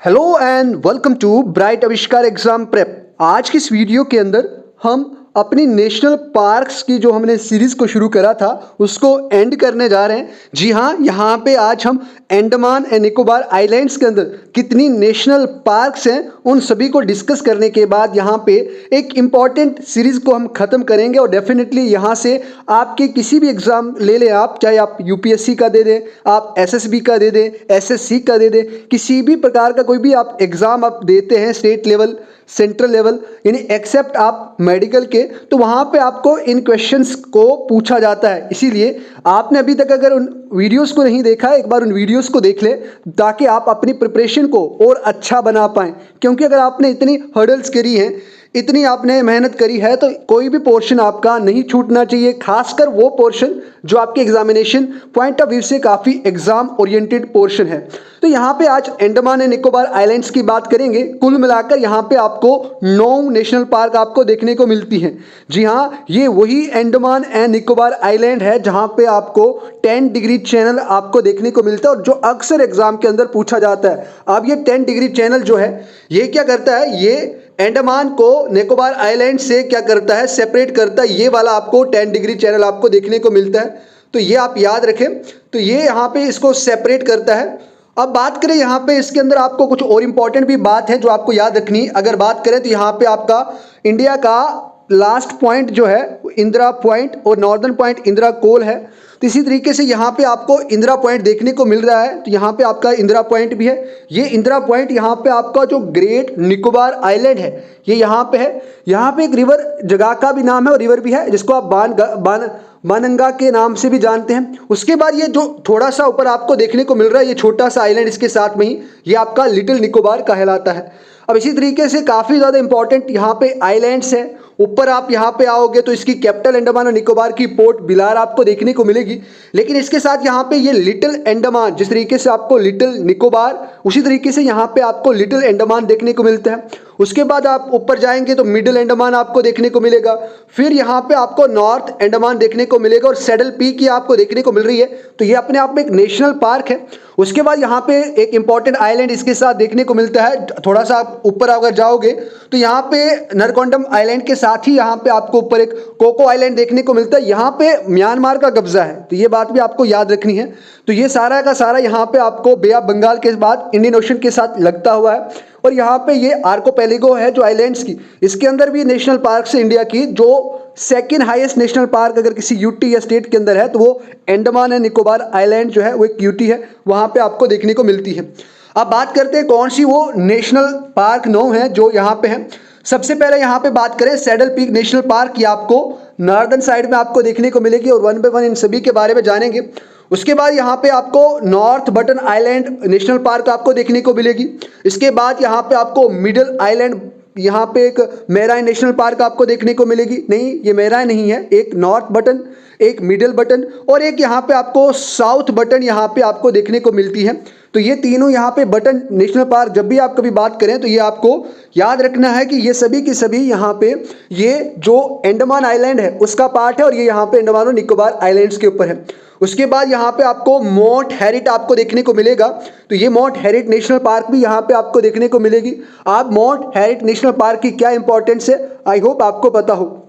Hello and welcome to Bright Aavishkar exam prep. आज की इस वीडियो के अंदर हम अपनी नेशनल पार्क्स की जो हमने सीरीज को शुरू करा था उसको एंड करने जा रहे हैं। जी हाँ, यहाँ पे आज हम अंडमान एंड निकोबार आइलैंड्स के अंदर कितनी नेशनल पार्क्स हैं उन सभी को डिस्कस करने के बाद यहाँ पे एक इम्पॉर्टेंट सीरीज को हम ख़त्म करेंगे। और डेफिनेटली यहाँ से आपके किसी भी एग्ज़ाम ले लें आप, चाहे आप यूपीएससी का दे दें, आप एसएसबी का दे दें, एसएससी का दे दें, किसी भी प्रकार का कोई भी आप एग्ज़ाम आप देते हैं स्टेट लेवल सेंट्रल लेवल यानी एक्सेप्ट आप मेडिकल के, तो वहाँ पे आपको इन क्वेश्चंस को पूछा जाता है। इसीलिए आपने अभी तक अगर उन वीडियोस को नहीं देखा है, एक बार उन वीडियोस को देख ले ताकि आप अपनी प्रिपरेशन को और अच्छा बना पाएँ। क्योंकि अगर आपने इतनी हर्डल्स करी हैं, इतनी आपने मेहनत करी है, तो कोई भी पोर्शन आपका नहीं छूटना चाहिए, खासकर वो पोर्शन जो आपके एग्जामिनेशन पॉइंट ऑफ व्यू से काफ़ी एग्जाम ओरिएंटेड पोर्शन है। तो यहाँ पे आज अंडमान एंड निकोबार आइलैंड्स की बात करेंगे। कुल मिलाकर यहाँ पे आपको 9 नेशनल पार्क आपको देखने को मिलती हैं। जी हाँ, ये वही अंडमान एंड निकोबार आइलैंड है जहाँ पे आपको 10 डिग्री चैनल आपको देखने को मिलता है और जो अक्सर एग्जाम के अंदर पूछा जाता है। अब ये 10 डिग्री चैनल जो है ये क्या करता है, ये अंडमान को निकोबार आइलैंड से क्या करता है, सेपरेट करता है। ये वाला आपको 10 डिग्री चैनल आपको देखने को मिलता है, तो ये आप याद रखें। तो ये यहाँ पे इसको सेपरेट करता है। अब बात करें यहाँ पे इसके अंदर आपको कुछ और इम्पॉर्टेंट भी बात है जो आपको याद रखनी। अगर बात करें तो यहाँ पे आपका इंडिया का लास्ट पॉइंट जो है इंदिरा पॉइंट और नॉर्दर्न पॉइंट इंदिरा कोल है। तो इसी तरीके से यहाँ पे आपको इंदिरा पॉइंट देखने को मिल रहा है। तो यहाँ पे आपका इंदिरा पॉइंट भी है। ये इंदिरा पॉइंट यहाँ पे आपका जो ग्रेट निकोबार आइलैंड है ये यहाँ पे है। यहाँ पे एक रिवर जगह का भी नाम है और रिवर भी है जिसको आप बानंगा के नाम से भी जानते हैं। उसके बाद ये जो थोड़ा सा ऊपर आपको देखने को मिल रहा है ये छोटा सा आइलैंड, इसके साथ में ही ये आपका लिटिल निकोबार कहलाता है। अब इसी तरीके से काफ़ी ज़्यादा इंपॉर्टेंट यहाँ पे आइलैंड्स हैं। ऊपर आप यहाँ पे आओगे तो इसकी कैपिटल अंडमान और निकोबार की पोर्ट बिलार आपको देखने को मिलेगी। लेकिन इसके साथ यहाँ पे ये लिटिल अंडमान, जिस तरीके से आपको लिटिल निकोबार, उसी तरीके से यहाँ पे आपको लिटिल अंडमान देखने को मिलता है। उसके बाद आप ऊपर जाएंगे तो मिडिल अंडमान आपको देखने को मिलेगा। फिर यहाँ पे आपको नॉर्थ अंडमान देखने को मिलेगा और सैडल पीक की आपको देखने को मिल रही है। तो ये अपने आप में एक नेशनल पार्क है। उसके बाद यहाँ पे एक इंपॉर्टेंट आइलैंड इसके साथ देखने को मिलता है। थोड़ा सा आप ऊपर अगर जाओगे तो यहाँ पे नरकोंडम आइलैंड के साथ ही यहाँ पे आपको ऊपर एक कोको आइलैंड देखने को मिलता है। यहाँ पे म्यांमार का कब्जा है, तो ये बात भी आपको याद रखनी है। तो ये सारा का सारा यहाँ पे आपको बे ऑफ बंगाल के बाद इंडियन ओशन के साथ लगता हुआ है। और यहाँ पे ये आर्कोपेलिगो है जो आइलैंड्स की, इसके अंदर भी नेशनल पार्क से इंडिया की जो सेकंड हाईएस्ट नेशनल पार्क अगर किसी यूटी या स्टेट के अंदर है तो वो अंडमान एंड निकोबार आइलैंड जो है वो एक यूटी है, वहाँ पे आपको देखने को मिलती है। अब बात करते हैं कौन सी वो नेशनल पार्क 9 है जो यहाँ पे है। सबसे पहले यहाँ पे बात करें सैडल पीक नेशनल पार्क, ये आपको नॉर्दर्न साइड में आपको देखने को मिलेगी और 1 बाय 1 इन सभी के बारे में जानेंगे। उसके बाद यहाँ पे आपको north button island national park आपको देखने को मिलेगी। इसके बाद यहाँ पे आपको मिडिल आइलैंड, यहाँ पे एक मेराइन नेशनल पार्क आपको देखने को मिलेगी। नहीं, ये मेराइन नहीं है, एक नॉर्थ बटन, एक मिडिल बटन और एक यहाँ पे आपको साउथ बटन यहाँ पे आपको देखने को मिलती है। तो ये तीनों यहाँ पे बटन नेशनल पार्क जब भी आप कभी बात करें तो ये आपको याद रखना है कि ये सभी की सभी यहाँ पे ये जो अंडमान आइलैंड है उसका पार्ट है और ये यहाँ पे अंडमान और निकोबार आइलैंड्स के ऊपर है। उसके बाद यहाँ पे आपको माउंट हैरिट आपको देखने को मिलेगा। तो ये माउंट हैरिट नेशनल पार्क भी यहाँ पे आपको देखने को मिलेगी। आप माउंट हैरिट नेशनल पार्क की क्या इंपॉर्टेंस है आई होप आपको पता हो।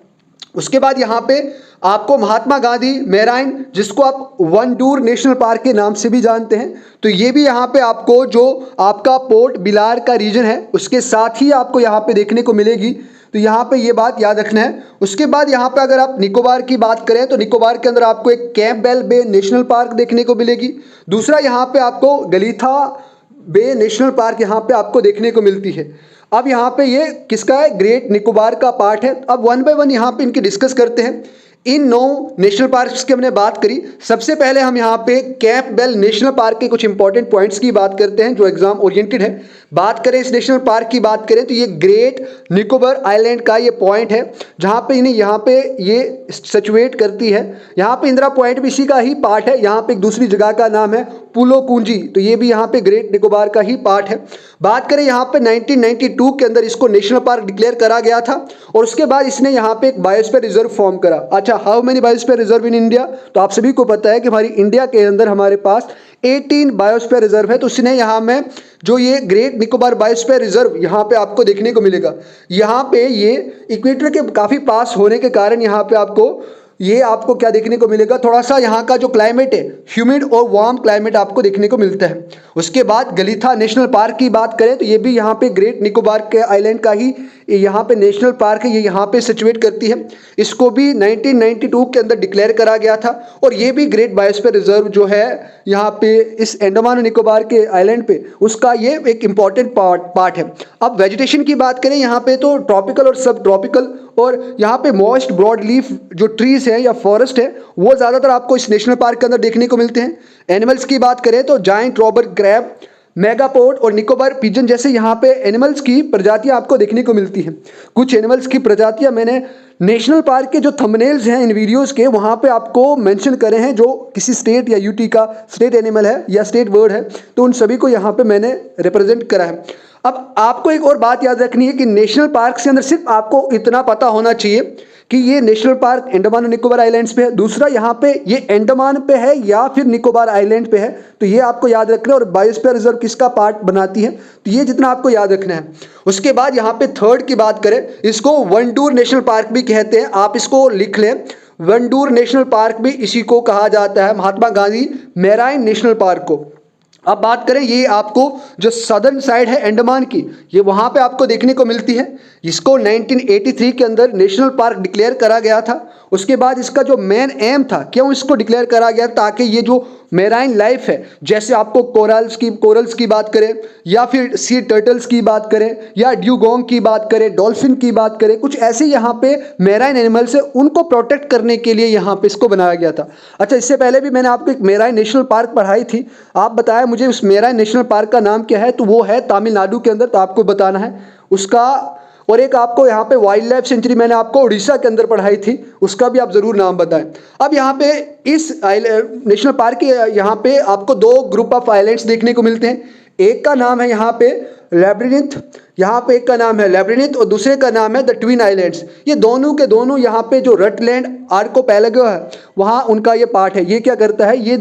उसके बाद यहाँ पे आपको महात्मा गांधी मेराइन, जिसको आप वनडूर नेशनल पार्क के नाम से भी जानते हैं, तो ये भी यहाँ पे आपको जो आपका पोर्ट बिलार का रीजन है उसके साथ ही आपको यहाँ पे देखने को मिलेगी। तो यहाँ पे ये बात याद रखना है। उसके बाद यहाँ पे अगर आप निकोबार की बात करें तो निकोबार के अंदर आपको एक कैंपबेल बे नेशनल पार्क देखने को मिलेगी। दूसरा यहाँ पे आपको गलीथा बे नेशनल पार्क यहाँ पे आपको देखने को मिलती है। अब यहाँ पे ये किसका है, ग्रेट निकोबार का पार्ट है। अब 1 बाय 1 यहाँ पे इनकी डिस्कस करते हैं। इन 9 नेशनल पार्क्स की हमने बात करी। सबसे पहले हम यहाँ पे कैंपबेल नेशनल पार्क के कुछ इंपॉर्टेंट पॉइंट्स की बात करते हैं जो एग्जाम ओरिएंटेड है। बात करें इस नेशनल पार्क की बात करें तो ये ग्रेट निकोबार आइलैंड का ये पॉइंट है जहाँ पे इन्हें यहाँ पे ये सिचुएट करती है। यहाँ पे इंदिरा पॉइंट भी इसी का ही पार्ट है। यहाँ पे एक दूसरी जगह का नाम है पुलो कुंजी, तो ये भी यहाँ पे ग्रेट निकोबार का ही पार्ट है। बात करें यहाँ पे 1992 के अंदर इसको नेशनल पार्क डिक्लेयर करा गया था और उसके बाद इसने यहाँ पे एक बायोस्फीयर रिजर्व फॉर्म करा। अच्छा, how many biosphere reserve in India? तो आप सभी को पता है कि हमारी इंडिया के अंदर हमारे पास 18 बायोस्फीयर रिजर्व है। तो उसने यहाँ में जो ये ग्रेट निकोबार बायोस्फीयर रिजर्व यहाँ पे आपको देखने को मिलेगा। यहाँ पे ये इक्वेटर के काफ़ी पास होने के कारण यहाँ पे आपको क्या देखने को मिलेगा, थोड़ा सा यहाँ का जो क्लाइमेट है ह्यूमिड और वार्म क्लाइमेट आपको देखने को मिलता है। उसके बाद गलीथा नेशनल पार्क की बात करें तो ये भी यहाँ पे ग्रेट निकोबार के आइलैंड का ही यहाँ पे नेशनल पार्क है, ये यहाँ पे सिचुएट करती है। इसको भी 1992 के अंदर डिक्लेयर करा गया था और ये भी ग्रेट बायोस्फीयर रिजर्व जो है यहाँ पे इस अंडमान और निकोबार के आइलैंड पे, उसका ये एक इम्पॉर्टेंट पार्ट है। अब वेजिटेशन की बात करें यहाँ पे तो ट्रॉपिकल और सब ट्रॉपिकल और यहाँ पे मॉइस्ट ब्रॉड लीफ जो ट्रीज हैं या फॉरेस्ट है वो ज़्यादातर आपको इस नेशनल पार्क के अंदर देखने को मिलते हैं। एनिमल्स की बात करें तो जायंट रॉबर क्रैब, मेगापोड और निकोबार पिजन जैसे यहाँ पे एनिमल्स की प्रजातियाँ आपको देखने को मिलती हैं। कुछ एनिमल्स की प्रजातियाँ मैंने नेशनल पार्क के जो थंबनेल्स हैं इन वीडियोस के वहाँ पे आपको मेंशन करे हैं, जो किसी स्टेट या यूटी का स्टेट एनिमल है या स्टेट बर्ड है, तो उन सभी को यहाँ पे मैंने रिप्रेजेंट करा है। अब आपको एक और बात याद रखनी है कि नेशनल पार्क के अंदर सिर्फ आपको इतना पता होना चाहिए कि ये नेशनल पार्क अंडमान और निकोबार आइलैंड्स पे है, दूसरा यहाँ पे ये अंडमान पे है या फिर निकोबार आइलैंड पे है, तो ये आपको याद रखना है। और बायोस्फीयर रिजर्व किसका पार्ट बनाती है, तो ये जितना आपको याद रखना है। उसके बाद यहाँ पे थर्ड की बात करें, इसको वनडूर नेशनल पार्क भी कहते हैं, आप इसको लिख लें। वनडूर नेशनल पार्क भी इसी को कहा जाता है, Mahatma Gandhi marine national park को। अब बात करें ये आपको जो सदर्न साइड है अंडमान की, ये वहाँ पे आपको देखने को मिलती है। इसको 1983 के अंदर नेशनल पार्क डिक्लेयर करा गया था। उसके बाद इसका जो मेन एम था, क्यों इसको डिक्लेयर करा गया, ताकि ये जो मेराइन लाइफ है, जैसे आपको कोरल्स की बात करें या फिर सी टर्टल्स की बात करें या ड्यूगोंग की बात करें, डॉल्फिन की बात करें, कुछ ऐसे यहाँ पे मेराइन एनिमल्स है, उनको प्रोटेक्ट करने के लिए यहाँ पे इसको बनाया गया था। अच्छा, इससे पहले भी मैंने आपको एक मेराइन नेशनल पार्क पढ़ाई थी, आप बताया मुझे उस मेराइन नेशनल पार्क का नाम क्या है, तो वो है तमिलनाडु के अंदर, तो आपको बताना है उसका। और एक आपको यहाँ पे वाइल्ड लाइफ सेंचुरी मैंने आपको उड़ीसा के अंदर पढ़ाई थी, उसका भी आप ज़रूर नाम बताएं। अब यहाँ पे इस नेशनल पार्क के यहाँ पे आपको दो ग्रुप ऑफ आइलैंड्स देखने को मिलते हैं। एक का नाम है यहाँ पे लैब्रिनिथ, यहाँ पे एक का नाम है लैब्रिनिथ और दूसरे का नाम है द ट्विन आइलैंड्स। ये दोनों के दोनों यहाँ पे जो रटलैंड आर्कोपेलागो है वहाँ उनका ये पार्ट है। ये क्या करता है, ये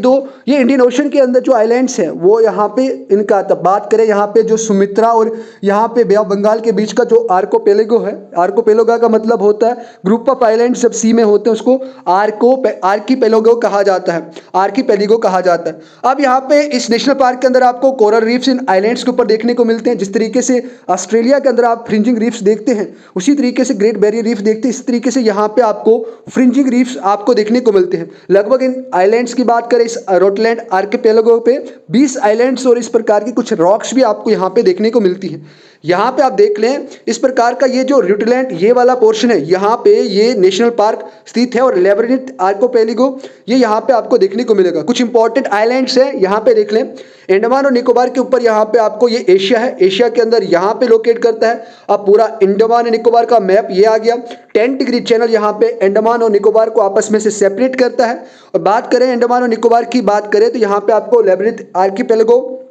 इंडियन ओशन के अंदर जो आइलैंड्स हैं वो यहाँ पे इनका, तब बात करें यहाँ पे जो सुमित्रा और यहाँ पे बे ऑफ बंगाल के बीच का जो आर्कोपेलागो है, आर्कोपेलागो का मतलब होता है ग्रुप ऑफ आइलैंड जब सी में होते हैं उसको आर्कीपेलागो कहा जाता है, आर्कीपेलागो कहा जाता है। अब यहाँ पे इस नेशनल पार्क के अंदर आपको कोरल रीफ्स इन आइलैंड्स के ऊपर देखने को मिलते हैं। जिस तरीके से ऑस्ट्रेलिया के अंदर आप फ्रिंजिंग रीफ्स देखते हैं, उसी तरीके से ग्रेट बैरियर रीफ देखते हैं, इस तरीके से यहाँ पे आपको फ्रिंजिंग रीफ्स आपको देखने को मिलते हैं। लगभग इन आइलैंड्स की बात करें इस रोटलैंड आर्कीपेलागो पे 20 आइलैंड्स और इस प्रकार की कुछ रॉक्स भी आपको यहाँ पे देखने को मिलती है। यहाँ पे आप देख लें इस प्रकार का ये जो रोटलैंड ये वाला पोर्शन है, यहाँ पे ये नेशनल पार्क स्थित है और लैब्रिनिथ आर्कोपेलागो ये यहाँ पे आपको देखने को मिलेगा। कुछ इंपॉर्टेंट आइलैंड्स हैं यहाँ पे देख लें, अंडमान और निकोबार के ऊपर यहाँ पे आपको ये एशिया है, एशिया के अंदर यहाँ पे लोकेट करता है। अब पूरा अंडमान और निकोबार का मैप ये आ गया। 10 डिग्री चैनल यहाँ पे अंडमान और निकोबार को आपस में से सेपरेट करता है। और बात करें अंडमान और निकोबार की बात करें तो यहाँ पे आपको लैब्रिनिथ आर्कीपेलागो,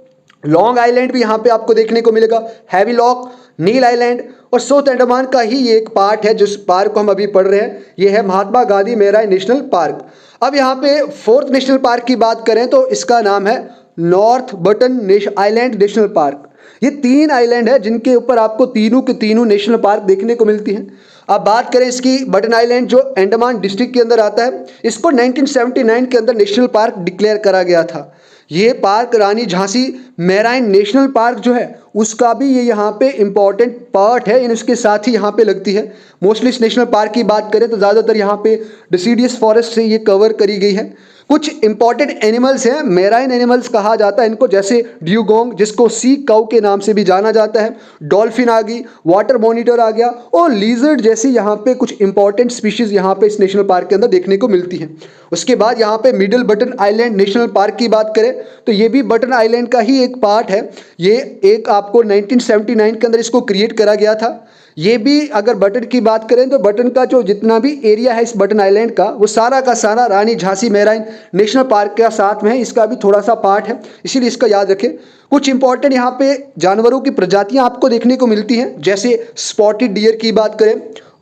लॉन्ग आइलैंड भी यहाँ पे आपको देखने को मिलेगा, हैवी लॉक, नील आइलैंड और साउथ अंडमान का ही ये एक पार्ट है जिस पार्क को हम अभी पढ़ रहे हैं, ये है Mahatma Gandhi marine national park. अब यहाँ पे फोर्थ नेशनल पार्क की बात करें तो इसका नाम है north button island national park. ये 3 आइलैंड है जिनके ऊपर आपको तीनों के तीनों नेशनल पार्क देखने को मिलती हैं। अब बात करें इसकी बटन आइलैंड जो अंडमान डिस्ट्रिक्ट के अंदर आता है, इसको 1979 के अंदर नेशनल पार्क डिक्लेयर करा गया था। ये पार्क रानी झांसी मैराइन नेशनल पार्क जो है उसका भी ये यहाँ पे इम्पॉर्टेंट पार्ट है, इन उसके साथ ही यहाँ पे लगती है। मोस्टली इस नेशनल पार्क की बात करें तो ज़्यादातर यहाँ पे डिसीडियस फॉरेस्ट से ये कवर करी गई है। कुछ इंपॉर्टेंट एनिमल्स हैं, मेराइन एनिमल्स कहा जाता है इनको, जैसे ड्यूगोंग जिसको सी काउ के नाम से भी जाना जाता है, डॉल्फिन आ गई, वाटर मॉनिटर आ गया और लीजर्ड जैसी यहाँ पे कुछ इंपॉर्टेंट स्पीशीज यहाँ पे इस नेशनल पार्क के अंदर देखने को मिलती हैं। उसके बाद यहाँ पे middle button island national park की बात करें तो ये भी बटन आइलैंड का ही एक पार्ट है। ये एक आपको 1979 के अंदर इसको क्रिएट करा गया था। ये भी अगर बटन की बात करें तो बटन का जो जितना भी एरिया है इस बटन आइलैंड का वो सारा का सारा रानी झांसी मैराइन नेशनल पार्क के साथ में है, इसका भी थोड़ा सा पार्ट है, इसीलिए इसका याद रखें। कुछ इंपॉर्टेंट यहाँ पे जानवरों की प्रजातियाँ आपको देखने को मिलती हैं, जैसे स्पॉटेड डियर की बात करें,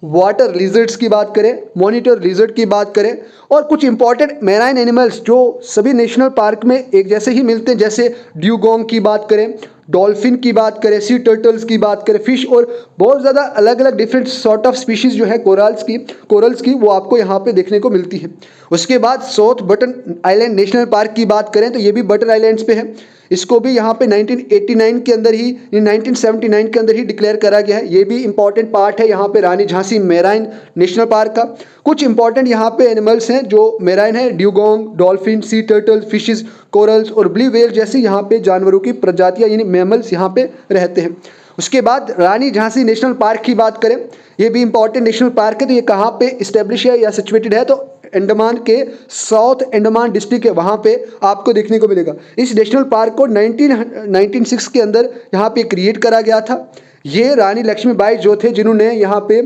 वाटर लिजर्ड्स की बात करें, मॉनिटर लिजर्ड की बात करें, और कुछ इंपॉर्टेंट मैराइन एनिमल्स जो सभी नेशनल पार्क में एक जैसे ही मिलते हैं, जैसे ड्यूगोंग की बात करें, डॉल्फिन की बात करें, सी टर्टल्स की बात करें, फिश, और बहुत ज़्यादा अलग अलग डिफरेंट सॉर्ट ऑफ स्पीशीज़ जो है कोरल्स की वो आपको यहाँ पे देखने को मिलती है। उसके बाद south button island national park की बात करें तो ये भी बटन आइलैंड्स पे है। इसको भी यहाँ पे 1989 के अंदर ही 1979 के अंदर ही डिक्लेयर करा गया है। ये भी इंपॉर्टेंट पार्ट है यहाँ पे रानी झांसी मेराइन नेशनल पार्क का। कुछ इंपॉर्टेंट यहाँ पे एनिमल्स हैं जो मेराइन है, dugong, dolphin, sea turtle, fishes, corals और ब्लू व्हेल जैसे यहाँ पे जानवरों की प्रजातियाँ यानी मैमल्स यहाँ पे रहते हैं। उसके बाद रानी झांसी नेशनल पार्क की बात करें, ये भी इंपॉर्टेंट नेशनल पार्क है। तो ये कहाँ पे इस्टेब्लिश है या सिचुएटेड है, तो अंडमान के साउथ अंडमान डिस्ट्रिक्ट है, वहाँ पे आपको देखने को मिलेगा। इस नेशनल पार्क को 1996 के अंदर यहाँ पे क्रिएट करा गया था। ये रानी लक्ष्मीबाई जो थे जिन्होंने यहाँ पे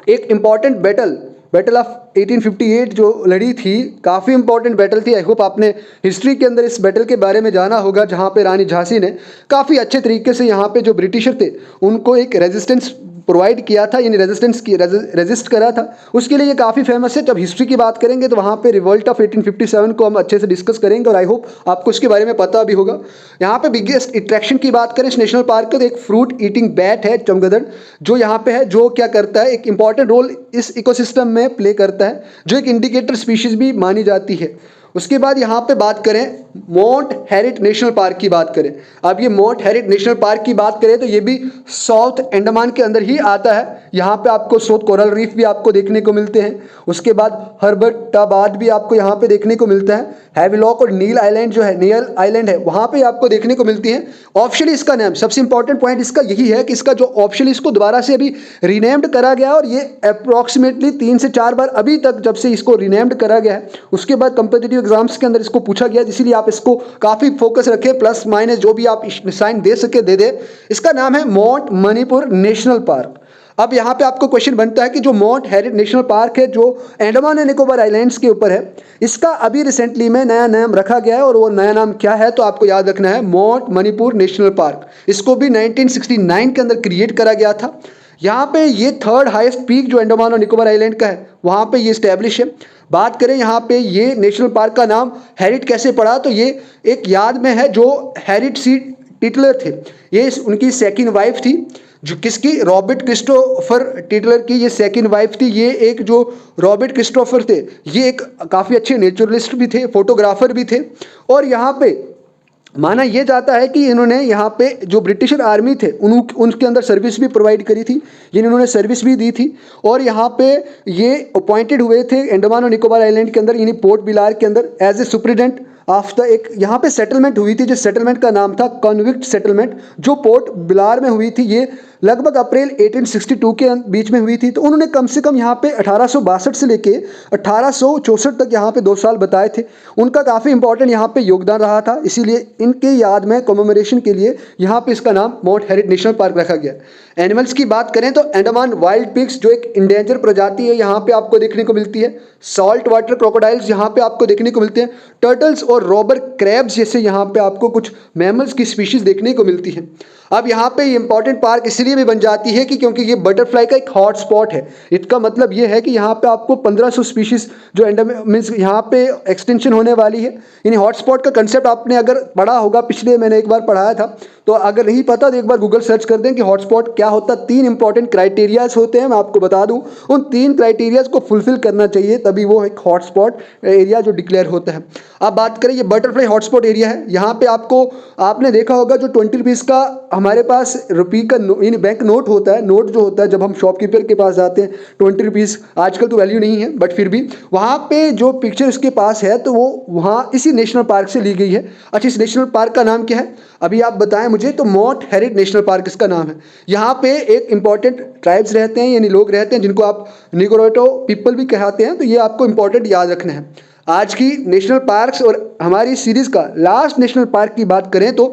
एक इम्पॉर्टेंट बैटल ऑफ 1858 जो लड़ी थी, काफ़ी इंपॉर्टेंट बैटल थी। आई होप आपने हिस्ट्री के अंदर इस बैटल के बारे में जाना होगा, जहाँ पे रानी झांसी ने काफ़ी अच्छे तरीके से यहाँ पे जो ब्रिटिशर थे उनको एक रेजिस्टेंस प्रोवाइड किया था, यानी रेजिस्ट करा था। उसके लिए ये काफ़ी फेमस है। जब हिस्ट्री की बात करेंगे तो वहाँ पे रिवोल्ट ऑफ 1857 को हम अच्छे से डिस्कस करेंगे और आई होप आपको इसके बारे में पता भी होगा। यहाँ पे बिगेस्ट अट्रैक्शन की बात करें इस नेशनल पार्क का तो एक फ्रूट ईटिंग बैट है चमगादड़, जो यहाँ पे है, जो क्या करता है, एक इंपॉर्टेंट रोल इस इकोसिस्टम में प्ले करता है, जो एक इंडिकेटर स्पीशीज भी मानी जाती है। उसके बाद यहाँ पे बात करें माउंट हैरिट नेशनल पार्क की बात करें। अब ये माउंट हैरिट नेशनल पार्क की बात करें तो ये भी साउथ अंडमान के अंदर ही आता है। यहाँ पे आपको साउथ कोरल रीफ भी आपको देखने को मिलते हैं। उसके बाद हर्बर्टाबाद भी आपको यहाँ पे देखने को मिलता है। हैविलॉक और नील आइलैंड जो है, नील आइलैंड है, वहाँ पे आपको देखने को मिलती है। ऑप्शनली इसका नाम, सबसे इंपॉर्टेंट पॉइंट इसका यही है कि इसका जो ऑप्शनली इसको दोबारा से अभी रिनेम्ड करा गया और ये अप्रॉक्सीमेटली 3 से 4 बार अभी तक जब से इसको रिनेम्ड करा गया है, उसके बाद कंपीटिटिव एग्जाम्स के अंदर इसको पूछा गया, इसीलिए आप इसको काफ़ी फोकस रखें, प्लस माइनस जो भी आप साइन दे सके दे दे। इसका नाम है माउंट मणिपुर नेशनल पार्क। अब यहाँ पे आपको क्वेश्चन बनता है कि जो माउंट हैरिट नेशनल पार्क है जो अंडमान एंड निकोबार आइलैंड्स के ऊपर है, इसका अभी रिसेंटली में नया नाम रखा गया है और वो नया नाम क्या है तो आपको याद रखना है, माउंट मणिपुर नेशनल पार्क। इसको भी 1969 के अंदर क्रिएट करा गया था। यहाँ पे ये थर्ड हाईएस्ट पीक जो अंडमान और निकोबार आइलैंड का है वहाँ पे ये स्टैब्लिश है। बात करें यहाँ पे ये नेशनल पार्क का नाम हैरिट कैसे पड़ा, तो ये एक याद में है जो हैरिट सी टिटलर थे, ये उनकी सेकंड वाइफ थी, जो किसकी, रॉबर्ट क्रिस्टोफर टिटलर की ये सेकंड वाइफ थी। ये एक जो रॉबर्ट क्रिस्टोफर थे ये एक काफ़ी अच्छे नेचुरलिस्ट भी थे, फोटोग्राफर भी थे, और यहाँ पे माना यह जाता है कि इन्होंने यहाँ पे जो ब्रिटिशर आर्मी थे उनके अंदर सर्विस भी प्रोवाइड करी थी, इन्होंने सर्विस भी दी थी, और यहाँ पे ये अपॉइंटेड हुए थे अंडमान और निकोबार आइलैंड के अंदर, यानी पोर्ट ब्लेयर के अंदर as a superintendent of the, एक यहाँ पे सेटलमेंट हुई थी, जिस सेटलमेंट का नाम था कॉन्विक्ट सेटलमेंट, जो पोर्ट ब्लेयर में हुई थी। ये लगभग अप्रैल 1862 के बीच में हुई थी। तो उन्होंने कम से कम यहाँ पे 1862 से लेके 1864 तक यहाँ पे 2 साल बताए थे। उनका काफ़ी इंपॉर्टेंट यहाँ पे योगदान रहा था, इसीलिए इनके याद में कॉमेमोरेशन के लिए यहाँ पे इसका नाम माउंट हैरिट नेशनल पार्क रखा गया। एनिमल्स की बात करें तो अंडमान वाइल्ड पिग्स जो एक इंडेंजर प्रजाति है यहाँ पे आपको देखने को मिलती है। सॉल्ट वाटर क्रोकोडाइल्स यहाँ पे आपको देखने को मिलते हैं। टर्टल्स और रॉबर क्रैब्स जैसे यहाँ पे आपको कुछ मैमल्स की स्पीशीज देखने को मिलती है। अब यहाँ पे ये इंपॉर्टेंट पार्क इसलिए भी बन जाती है कि क्योंकि ये बटरफ्लाई का एक हॉट स्पॉट है। इसका मतलब ये है कि यहाँ पे आपको 1500 स्पीशीज जो मीन्स यहाँ पे एक्सटेंशन होने वाली है। यानी हॉट स्पॉट का कंसेप्ट आपने अगर पढ़ा होगा, पिछले मैंने एक बार पढ़ाया था, तो अगर नहीं पता तो एक बार गूगल सर्च कर दें कि हॉटस्पॉट क्या होता है। 3 इंपॉर्टेंट क्राइटेरियाज होते हैं, मैं आपको बता दूं, उन 3 क्राइटेरियाज को फुलफिल करना चाहिए तभी वो एक हॉटस्पॉट एरिया जो डिक्लेयर होता है। अब बात करें, ये बटरफ्लाई हॉटस्पॉट एरिया है। यहाँ पे आपने देखा होगा जो 20 रुपीज़ का हमारे पास रुपये का यानी बैंक नोट होता है, नोट जो होता है जब हम शॉपकीपर के पास जाते हैं 20 रुपीज़, आजकल तो वैल्यू नहीं है बट फिर भी वहाँ पे जो पिक्चर उसके पास है तो वो वहाँ इसी नेशनल पार्क से ली गई है। अच्छा, इस नेशनल पार्क का नाम क्या है अभी आप बताएं मुझे, तो माउंट हैरिट नेशनल पार्क इसका नाम है। यहाँ पे एक इंपॉर्टेंट ट्राइब्स रहते हैं, यानी लोग रहते हैं जिनको आप निगोरोटो पीपल भी कहते हैं, तो ये आपको इंपॉर्टेंट याद रखना है। आज की नेशनल पार्क्स और हमारी सीरीज का लास्ट नेशनल पार्क की बात करें तो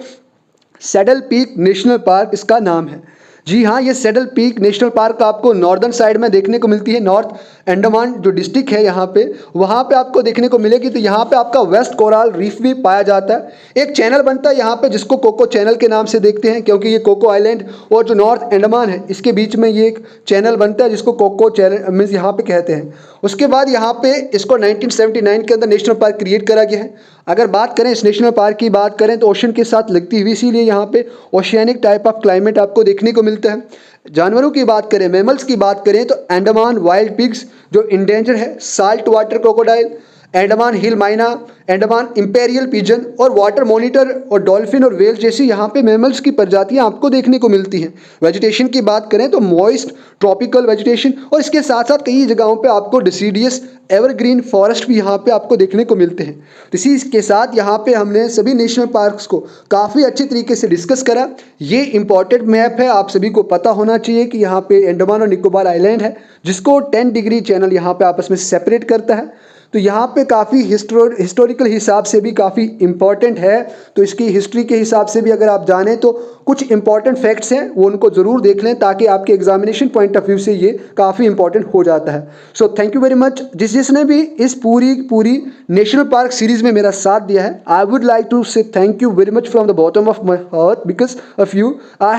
सैडल पीक नेशनल पार्क इसका नाम है। जी हाँ, ये सैडल पीक नेशनल पार्क आपको नॉर्दर्न साइड में देखने को मिलती है। नॉर्थ अंडमान जो डिस्ट्रिक्ट है यहाँ पे, वहाँ पे आपको देखने को मिलेगी। तो यहाँ पे आपका वेस्ट कोरल रीफ भी पाया जाता है। एक चैनल बनता है यहाँ पे जिसको कोको चैनल के नाम से देखते हैं, क्योंकि ये कोको आइलैंड और जो नॉर्थ अंडमान है इसके बीच में ये एक चैनल बनता है जिसको कोको चैनल मीन्स यहाँ पे कहते हैं। उसके बाद यहाँ पे इसको 1979 के अंदर नेशनल पार्क क्रिएट करा गया है। अगर बात करें इस नेशनल पार्क की बात करें तो ओशन के साथ लगती हुई, इसीलिए यहाँ पे ओशियानिक टाइप ऑफ क्लाइमेट आपको देखने को मिलता है। जानवरों की बात करें, मैमल्स की बात करें तो अंडमान वाइल्ड पिग्स जो इंडेंजर है, साल्ट वाटर क्रोकोडाइल, अंडमान हिल माइना, अंडमान इंपेरियल पिजन और वाटर मॉनिटर और डॉल्फिन और वेल जैसी यहाँ पे मैमल्स की प्रजातियाँ आपको देखने को मिलती हैं। वेजिटेशन की बात करें तो मॉइस्ट ट्रॉपिकल वेजिटेशन, और इसके साथ साथ कई जगहों पे आपको डिसीडियस एवरग्रीन फॉरेस्ट भी यहाँ पे आपको देखने को मिलते हैं। तो इसी के साथ यहाँ पे हमने सभी नेशनल पार्क्स को काफ़ी अच्छे तरीके से डिस्कस करा। ये इंपॉर्टेंट मैप है, आप सभी को पता होना चाहिए कि यहाँ पे अंडमान और निकोबार आइलैंड है जिसको 10 डिग्री चैनल यहाँ पे आपस में सेपरेट करता है। तो यहाँ पे काफ़ी हिस्टोरिकल हिसाब से भी काफ़ी इम्पॉर्टेंट है। तो इसकी हिस्ट्री के हिसाब से भी अगर आप जानें तो कुछ इंपॉर्टेंट फैक्ट्स हैं वो उनको ज़रूर देख लें, ताकि आपके एग्जामिनेशन पॉइंट ऑफ व्यू से ये काफ़ी इंपॉर्टेंट हो जाता है। So thank you very much जिसने भी इस पूरी नेशनल पार्क सीरीज़ में मेरा साथ दिया है। I would like to say thank you very much from the bottom of my heart, because of you I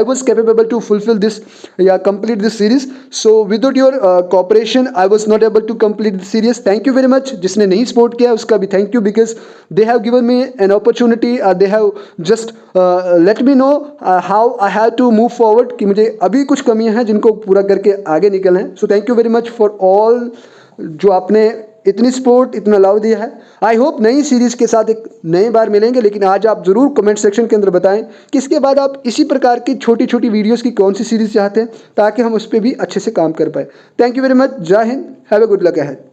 was capable to fulfil this या complete this series. So without your cooperation I was not able to complete the series. Thank you very much. जिसने नहीं support किया उसका भी thank you, because they have given me an opportunity, they have just let me know how I have to move forward, कि मुझे अभी कुछ कमियां हैं जिनको पूरा करके आगे निकलना है। So thank you very much for all जो आपने इतनी सपोर्ट, इतना लव दिया है। आई होप नई सीरीज़ के साथ एक नए बार मिलेंगे, लेकिन आज आप ज़रूर कमेंट सेक्शन के अंदर बताएं कि इसके बाद आप इसी प्रकार की छोटी छोटी वीडियोस की कौन सी सीरीज़ चाहते हैं, ताकि हम उस पर भी अच्छे से काम कर पाए। Thank you very much. Jai Hind. Have a good luck ahead.